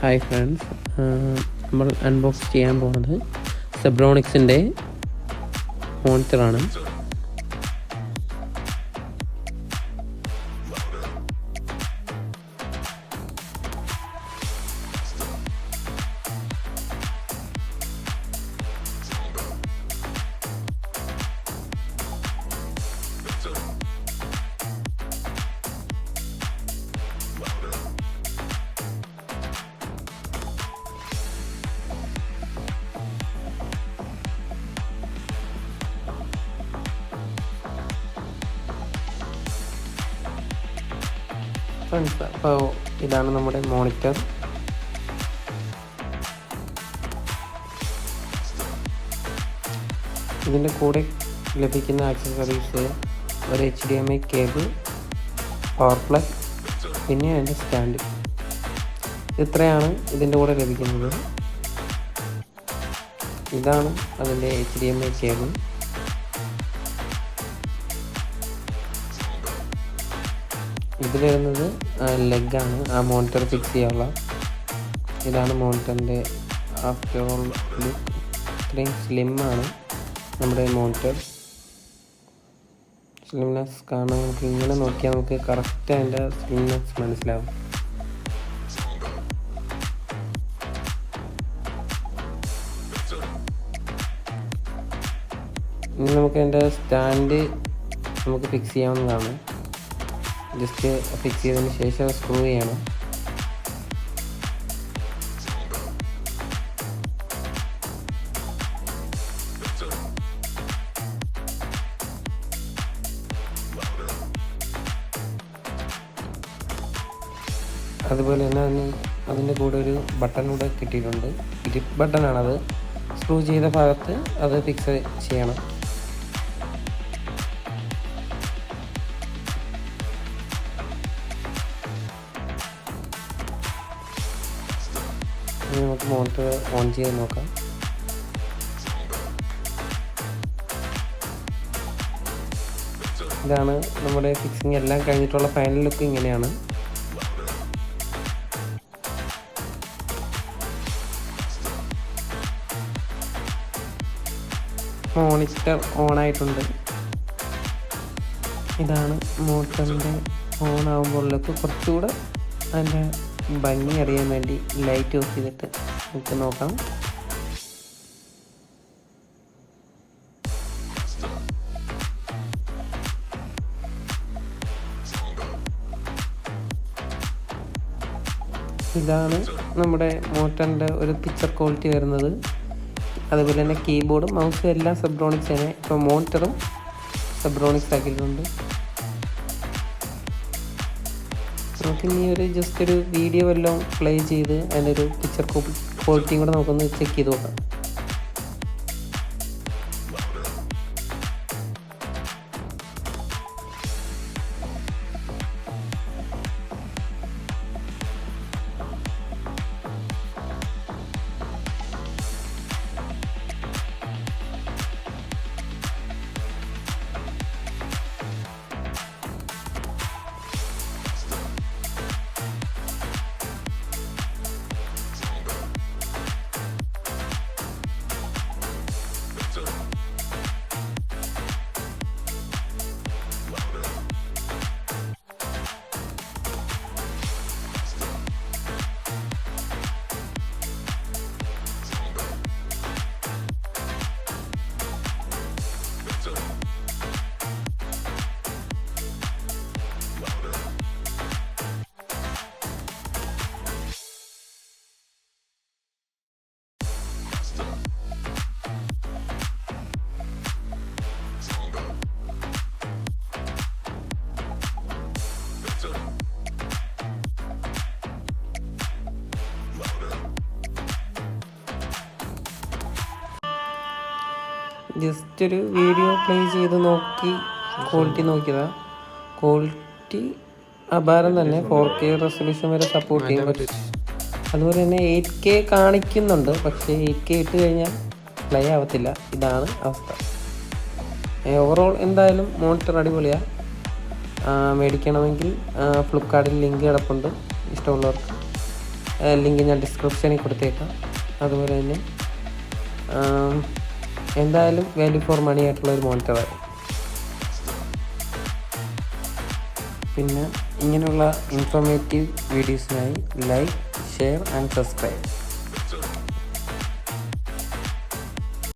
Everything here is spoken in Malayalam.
ഹായ് ഫ്രണ്ട്സ്, നമ്മൾ അൺബോക്സ് ചെയ്യാൻ പോകുന്നത് സെബ്രോണിക്സിൻ്റെ മോണിറ്ററാണ്. ഫ്രണ്ട്സ്, അപ്പോൾ ഇതാണ് നമ്മുടെ മോണിറ്റർ. ഇതിൻ്റെ കൂടെ ലഭിക്കുന്ന ആക്സസറീസ് ഒരു HDMI കേബിൾ, പവർ പ്ലഗ്, പിന്നെ അതിൻ്റെ സ്റ്റാൻഡ്. ഇത്രയാണ് ഇതിൻ്റെ കൂടെ ലഭിക്കുന്നത്. ഇതാണ് അതിൻ്റെ HDMI കേബിൾ. ഇത് വരുന്നത് ലെഗാണ്, ആ മോണിറ്റർ ഫിക്സ് ചെയ്യാനുള്ള. ഇതാണ് മോണിറ്ററിൻ്റെ ആഫ്റ്റർ ഓൾ ലുക്ക്. ഇത്രയും സ്ലിമ്മാണ് നമ്മുടെ മോണിറ്റർ. സ്ലിംനെസ് കാണാൻ നമുക്ക് ഇങ്ങനെ നോക്കിയാൽ നമുക്ക് കറക്റ്റ് അതിൻ്റെ സ്ലിംനെസ് മനസ്സിലാവും. ഇനി നമുക്ക് അതിൻ്റെ സ്റ്റാൻഡ് നമുക്ക് ഫിക്സ് ചെയ്യാവുന്നതാണ്. ജസ്റ്റ് ഫിക്സ് ചെയ്തതിന് ശേഷം സ്ക്രൂ ചെയ്യണം. അതുപോലെ തന്നെ അതിൻ്റെ കൂടെ ഒരു ബട്ടൺ കൂടെ കിട്ടിയിട്ടുണ്ട്. ഗ്രിപ്പ് ബട്ടണാണത്. സ്ക്രൂ ചെയ്ത ഭാഗത്ത് അത് ഫിക്സ് ചെയ്യണം. ഇനി നമുക്ക് മോട്ടർ ഓൺ ചെയ്ത് നോക്കാം. ഇതാണ് നമ്മുടെ ഫിക്സിങ് എല്ലാം കഴിഞ്ഞിട്ടുള്ള ഫൈനൽ ലുക്ക്. ഇങ്ങനെയാണ്. മോണിറ്റർ ഓൺ ആയിട്ടുണ്ട്. ഇതാണ് മോട്ടറിൻ്റെ ഓൺ ആകുമ്പോഴേക്ക് കുറച്ചുകൂടെ അതിൻ്റെ ഭംഗി അറിയാൻ വേണ്ടി ലൈറ്റ് ഓഫ് ചെയ്തിട്ട് നമുക്ക് നോക്കാം. ഇതാണ് നമ്മുടെ മോട്ടറിൻ്റെ ഒരു പിക്ചർ ക്വാളിറ്റി വരുന്നത്. അതുപോലെ തന്നെ കീബോർഡും മൗസും എല്ലാം സെബ്രോണിക്സ് തന്നെ. ഇപ്പോൾ മോണിറ്ററും സെബ്രോണിക്സ് ആക്കിയിട്ടുണ്ട്. നമുക്കിനി ജസ്റ്റ് ഒരു വീഡിയോ വല്ലതും പ്ലേ ചെയ്ത് അതിൻ്റെ ഒരു പിക്ചർ ക്വാളിറ്റിയും കൂടെ നമുക്കൊന്ന് ചെക്ക് ചെയ്ത് നോക്കാം. ജസ്റ്റ് ഒരു വീഡിയോ പ്ലേ ചെയ്ത് നോക്കി ക്വാളിറ്റി നോക്കിയതാണ്. ക്വാളിറ്റി അപാരം തന്നെ. 4K റെസൊല്യൂഷൻ വരെ സപ്പോർട്ട് ചെയ്യും. അതുപോലെ തന്നെ 8K കാണിക്കുന്നുണ്ട്, പക്ഷേ 8K ഇട്ട് കഴിഞ്ഞാൽ പ്ലേ ആവത്തില്ല. ഇതാണ് അവസ്ഥ. ഓവറോൾ എന്തായാലും മോണിറ്റർ അടിപൊളിയാണ്. മേടിക്കണമെങ്കിൽ ഫ്ലിപ്കാർട്ടിൽ ലിങ്ക് കിടപ്പുണ്ട് ഇഷ്ടമുള്ളവർക്ക്. ലിങ്ക് ഞാൻ ഡിസ്ക്രിപ്ഷനിൽ കൊടുത്തേക്കാം. അതുപോലെ തന്നെ എന്തായാലും വാല്യൂ ഫോർ മണി ആയിട്ടുള്ള ഒരു മോണിറ്ററാണ്. പിന്നെ ഇങ്ങനെയുള്ള ഇൻഫോർമേറ്റീവ് വീഡിയോസിനായി ലൈക്ക്, ഷെയർ ആൻഡ് സബ്സ്ക്രൈബ്.